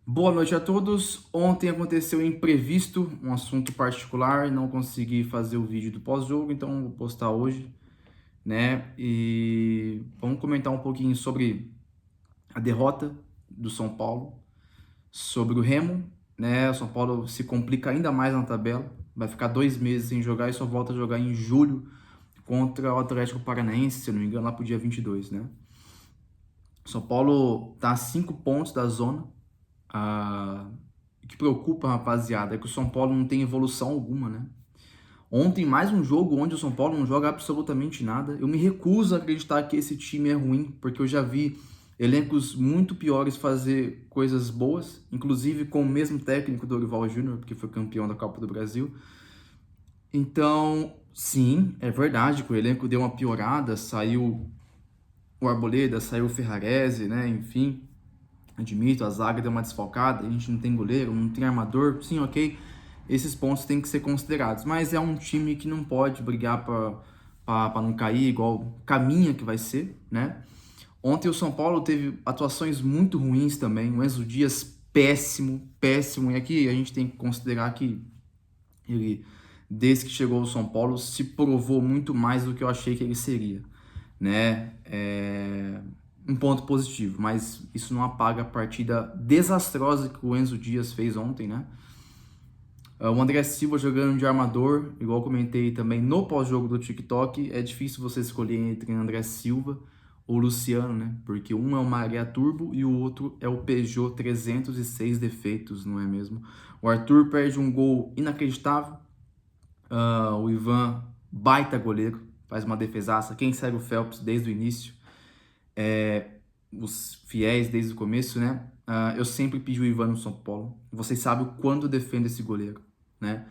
Boa noite a todos. Ontem aconteceu um imprevisto, um assunto particular, não consegui fazer o vídeo do pós-jogo, então vou postar hoje, né? E vamos comentar um pouquinho sobre a derrota do São Paulo, sobre o Remo, né? O São Paulo se complica ainda mais na tabela, vai ficar 2 meses sem jogar e só volta a jogar em julho contra o Atlético Paranaense, se eu não me engano, lá pro dia 22, né? O São Paulo tá a 5 pontos da zona. O que preocupa, rapaziada, é que o São Paulo não tem evolução alguma, né? Ontem, mais um jogo onde o São Paulo não joga absolutamente nada. Eu me recuso a acreditar que esse time é ruim, porque eu já vi elencos muito piores fazer coisas boas, inclusive com o mesmo técnico do Dorival Júnior, que foi campeão da Copa do Brasil. Então, sim, é verdade que o elenco deu uma piorada, saiu o Arboleda, saiu o Ferrarese, né? Enfim, admito, a zaga deu uma desfalcada, a gente não tem goleiro, não tem armador, sim, ok. Esses pontos têm que ser considerados, mas é um time que não pode brigar para não cair, igual caminha que vai ser, né? Ontem o São Paulo teve atuações muito ruins também, o Enzo Dias péssimo, péssimo, e aqui a gente tem que considerar que ele, desde que chegou ao São Paulo, se provou muito mais do que eu achei que ele seria, né? Um ponto positivo, mas isso não apaga a partida desastrosa que o Enzo Dias fez ontem, né? O André Silva jogando de armador, igual comentei também no pós-jogo do TikTok, é difícil você escolher entre André Silva ou Luciano, né? Porque um é o Maré Turbo e o outro é o Peugeot 306 defeitos, não é mesmo? O Arthur perde um gol inacreditável. O Ivan, baita goleiro, faz uma defesaça. Quem segue o Phelps desde o início, os fiéis desde o começo, né? Eu sempre pedi o Ivan no São Paulo. Vocês sabem o quanto eu defendo esse goleiro, né?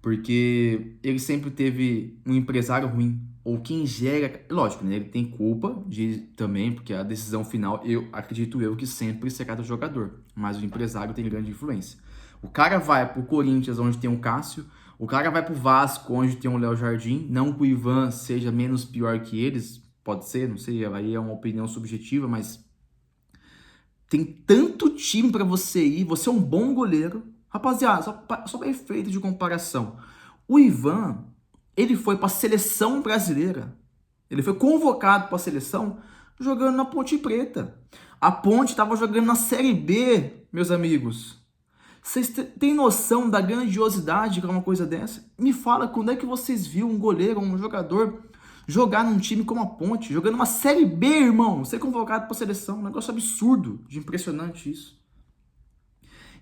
Porque ele sempre teve um empresário ruim, ou quem gera, lógico, né? Ele tem culpa de também, porque a decisão final, eu acredito que sempre será do jogador, mas o empresário tem grande influência. O cara vai pro Corinthians, onde tem o Cássio, o cara vai pro Vasco, onde tem o Léo Jardim, não que o Ivan seja menos pior que eles, pode ser, não sei, aí é uma opinião subjetiva, mas tem tanto time para você ir, você é um bom goleiro. Rapaziada, só para efeito de comparação. O Ivan, ele foi para a seleção brasileira. Ele foi convocado para a seleção jogando na Ponte Preta. A Ponte estava jogando na Série B, meus amigos. Vocês têm noção da grandiosidade que é uma coisa dessa? Me fala quando é que vocês viram um goleiro, um jogador jogar num time como a Ponte, jogando uma Série B, irmão, ser convocado para seleção, um negócio absurdo, de impressionante isso.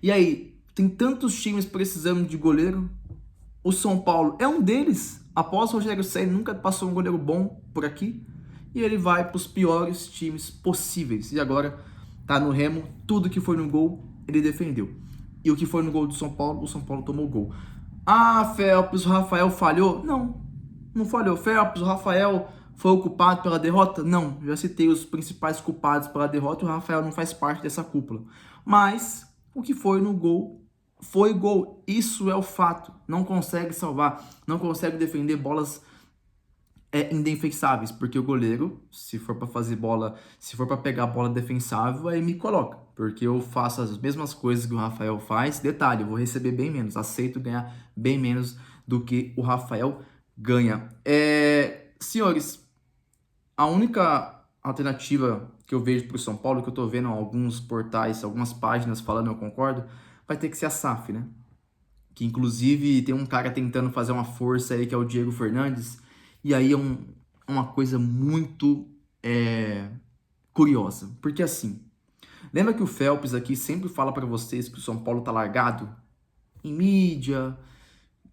E aí, tem tantos times precisando de goleiro, o São Paulo é um deles. Após o Rogério Ceni nunca passou um goleiro bom por aqui, e ele vai para os piores times possíveis. E agora tá no Remo, tudo que foi no gol, ele defendeu. E o que foi no gol do São Paulo, o São Paulo tomou gol. Ah, Phelps, o Rafael falhou? Não falhou. Phelps, o Rafael foi o culpado pela derrota? Não, já citei os principais culpados pela derrota, o Rafael não faz parte dessa cúpula. Mas o que foi no gol foi gol. Isso é o fato. Não consegue salvar, não consegue defender bolas indefensáveis, porque o goleiro, se for para fazer bola, se for para pegar bola defensável, aí me coloca, porque eu faço as mesmas coisas que o Rafael faz. Detalhe, eu vou receber bem menos, aceito ganhar bem menos do que o Rafael ganha. Senhores, a única alternativa que eu vejo para o São Paulo, que eu tô vendo alguns portais, algumas páginas falando, eu concordo, vai ter que ser a SAF, né? Que inclusive tem um cara tentando fazer uma força aí, que é o Diego Fernandes, e aí é uma coisa muito curiosa, porque assim, lembra que o Phelps aqui sempre fala para vocês que o São Paulo tá largado em mídia,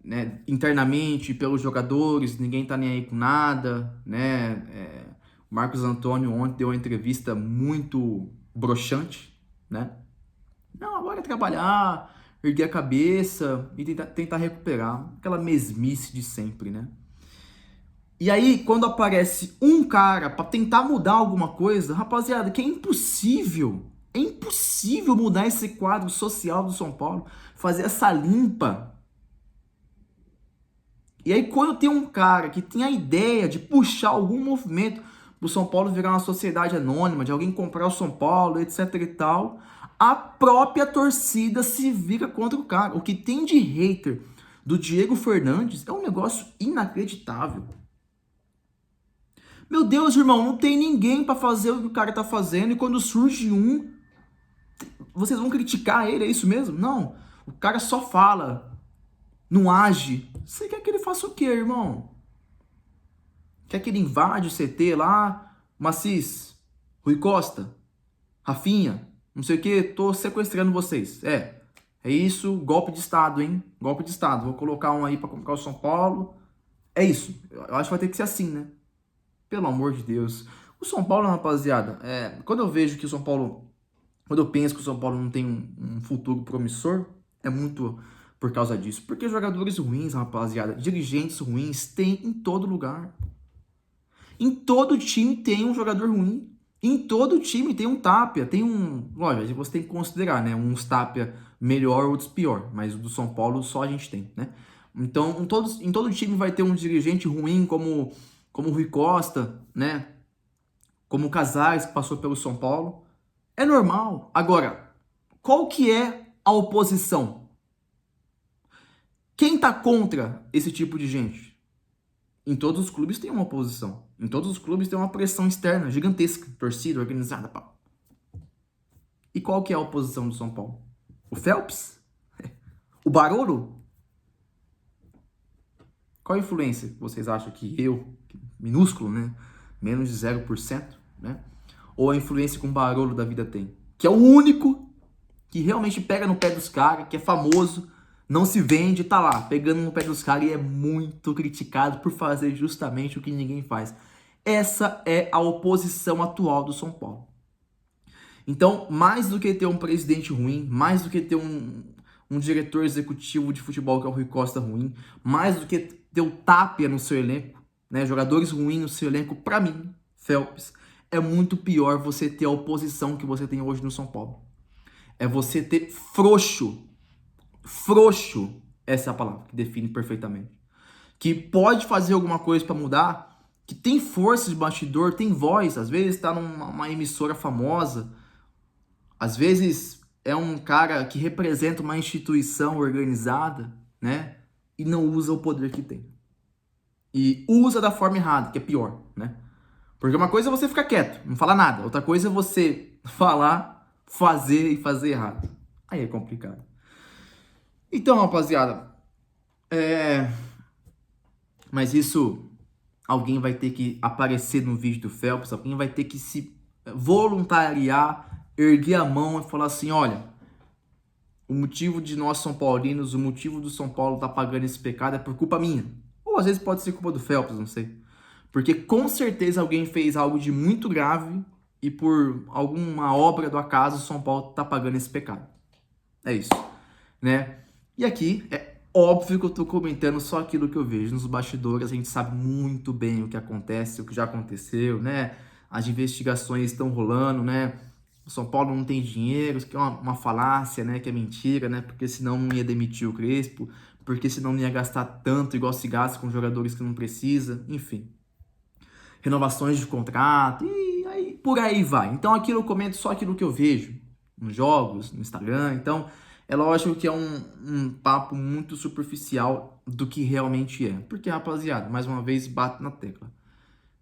né, internamente pelos jogadores, ninguém tá nem aí com nada, né? O Marcos Antônio ontem deu uma entrevista muito broxante, né? Não, agora é trabalhar, erguer a cabeça e tentar recuperar aquela mesmice de sempre, né? E aí, quando aparece um cara para tentar mudar alguma coisa, rapaziada, que é impossível mudar esse quadro social do São Paulo, fazer essa limpa. E aí, quando tem um cara que tem a ideia de puxar algum movimento pro São Paulo virar uma sociedade anônima, de alguém comprar o São Paulo, etc e tal, a própria torcida se vira contra o cara. O que tem de hater do Diego Fernandes é um negócio inacreditável. Meu Deus, irmão, não tem ninguém pra fazer o que o cara tá fazendo, e quando surge um, vocês vão criticar ele, é isso mesmo? Não, o cara só fala, não age. Você quer que ele faça o quê, irmão? Quer que ele invade o CT lá, Macis, Rui Costa, Rafinha, não sei o que, tô sequestrando vocês. É isso, golpe de Estado, hein? Golpe de Estado. Vou colocar um aí pra colocar o São Paulo. É isso. Eu acho que vai ter que ser assim, né? Pelo amor de Deus. O São Paulo, rapaziada, quando eu vejo que o São Paulo... Quando eu penso que o São Paulo não tem um futuro promissor, é muito por causa disso. Porque jogadores ruins, rapaziada, dirigentes ruins, tem em todo lugar. Em todo time tem um jogador ruim. Em todo time tem um Tapia, tem um... Lógico, você tem que considerar, né? Uns Tapia melhor, outros pior. Mas o do São Paulo só a gente tem, né? Então, em todo time vai ter um dirigente ruim, como o Rui Costa, né? Como o Casares, que passou pelo São Paulo. É normal. Agora, qual que é a oposição? Quem tá contra esse tipo de gente? Em todos os clubes tem uma oposição. Em todos os clubes tem uma pressão externa gigantesca. Torcida, organizada, pá. E qual que é a oposição do São Paulo? O Phelps? O Barolo? Qual a influência que vocês acham que minúsculo, né? Menos de 0%, né? Ou a influência que um Barolo da vida tem? Que é o único que realmente pega no pé dos caras, que é famoso, não se vende, tá lá, pegando no pé dos caras e é muito criticado por fazer justamente o que ninguém faz. Essa é a oposição atual do São Paulo. Então, mais do que ter um presidente ruim, mais do que ter um diretor executivo de futebol que é o Rui Costa ruim, mais do que ter o Tapia no seu elenco, né, jogadores ruins no seu elenco, pra mim, Phelps, é muito pior você ter a oposição que você tem hoje no São Paulo. É você ter frouxo. Frouxo, essa é a palavra que define perfeitamente. Que pode fazer alguma coisa pra mudar, que tem força de bastidor, tem voz, às vezes tá numa emissora famosa, às vezes é um cara que representa uma instituição organizada, né? E não usa o poder que tem. E usa da forma errada, que é pior, né? Porque uma coisa é você ficar quieto, não falar nada. Outra coisa é você falar, fazer e fazer errado. Aí é complicado. Então, rapaziada, mas isso, alguém vai ter que aparecer no vídeo do Phelps, alguém vai ter que se voluntariar, erguer a mão e falar assim, olha, o motivo de nós São Paulinos, o motivo do São Paulo estar pagando esse pecado é por culpa minha. Ou às vezes pode ser culpa do Phelps, não sei. Porque com certeza alguém fez algo de muito grave e por alguma obra do acaso o São Paulo está pagando esse pecado. É isso, né? E aqui é óbvio que eu tô comentando só aquilo que eu vejo nos bastidores. A gente sabe muito bem o que acontece, o que já aconteceu, né? As investigações estão rolando, né? O São Paulo não tem dinheiro, isso que é uma falácia, né? Que é mentira, né? Porque senão não ia demitir o Crespo, porque senão não ia gastar tanto igual se gasta com jogadores que não precisa, enfim. Renovações de contrato, e aí por aí vai. Então aqui eu comento só aquilo que eu vejo nos jogos, no Instagram. Então é lógico que é um papo muito superficial do que realmente é. Porque, rapaziada, mais uma vez, bato na tecla.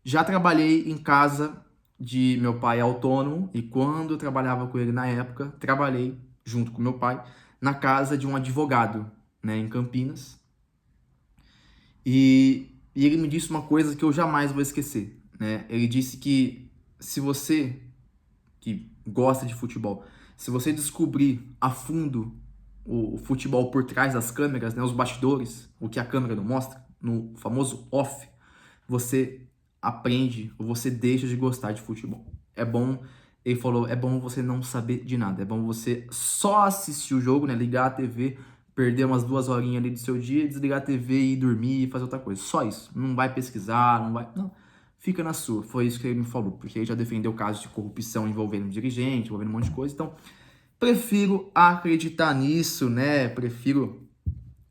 Já trabalhei em casa de meu pai autônomo, e quando eu trabalhava com ele na época, trabalhei junto com meu pai na casa de um advogado, né, em Campinas. E ele me disse uma coisa que eu jamais vou esquecer, né? Ele disse que se você que gosta de futebol, se você descobrir a fundo o futebol por trás das câmeras, né, os bastidores, o que a câmera não mostra, no famoso off, você aprende ou você deixa de gostar de futebol. É bom, ele falou, é bom você não saber de nada, é bom você só assistir o jogo, né, ligar a TV, perder umas 2 horinhas ali do seu dia, desligar a TV e dormir e fazer outra coisa. Só isso. Não vai pesquisar, não vai... Não. Fica na sua. Foi isso que ele me falou, porque ele já defendeu casos de corrupção envolvendo dirigente, envolvendo um monte de coisa. Então, prefiro acreditar nisso, né? Prefiro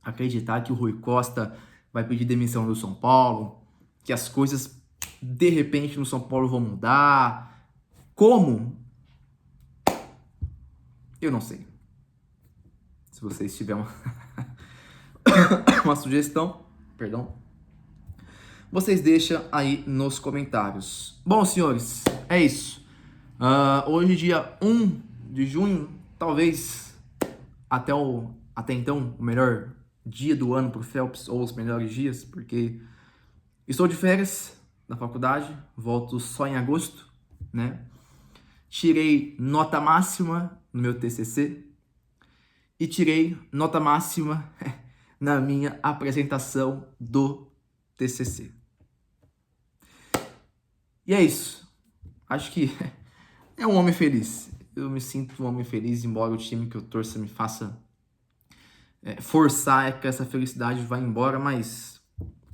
acreditar que o Rui Costa vai pedir demissão do São Paulo, que as coisas, de repente, no São Paulo vão mudar. Como? Eu não sei. Se vocês tiverem uma sugestão, perdão, vocês deixam aí nos comentários. Bom, senhores, é isso. Hoje, dia 1 de junho, talvez até então o melhor dia do ano para o Phelps, ou os melhores dias, porque estou de férias da faculdade, volto só em agosto, né? Tirei nota máxima no meu TCC e tirei nota máxima na minha apresentação do TCC. E é isso. Acho que é um homem feliz. Eu me sinto um homem feliz, embora o time que eu torço me faça forçar que essa felicidade vá embora, mas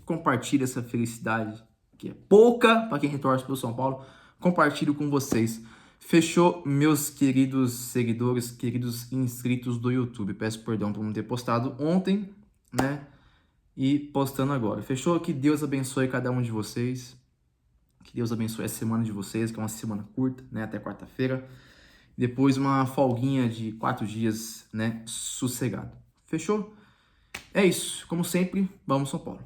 compartilho essa felicidade, que é pouca para quem torce pelo São Paulo, compartilho com vocês. Fechou, meus queridos seguidores, queridos inscritos do YouTube. Peço perdão por não ter postado ontem, né? E postando agora. Fechou? Que Deus abençoe cada um de vocês. Que Deus abençoe a semana de vocês, que é uma semana curta, né? Até quarta-feira. Depois uma folguinha de 4 dias, né? Sossegado. Fechou? É isso. Como sempre, vamos São Paulo.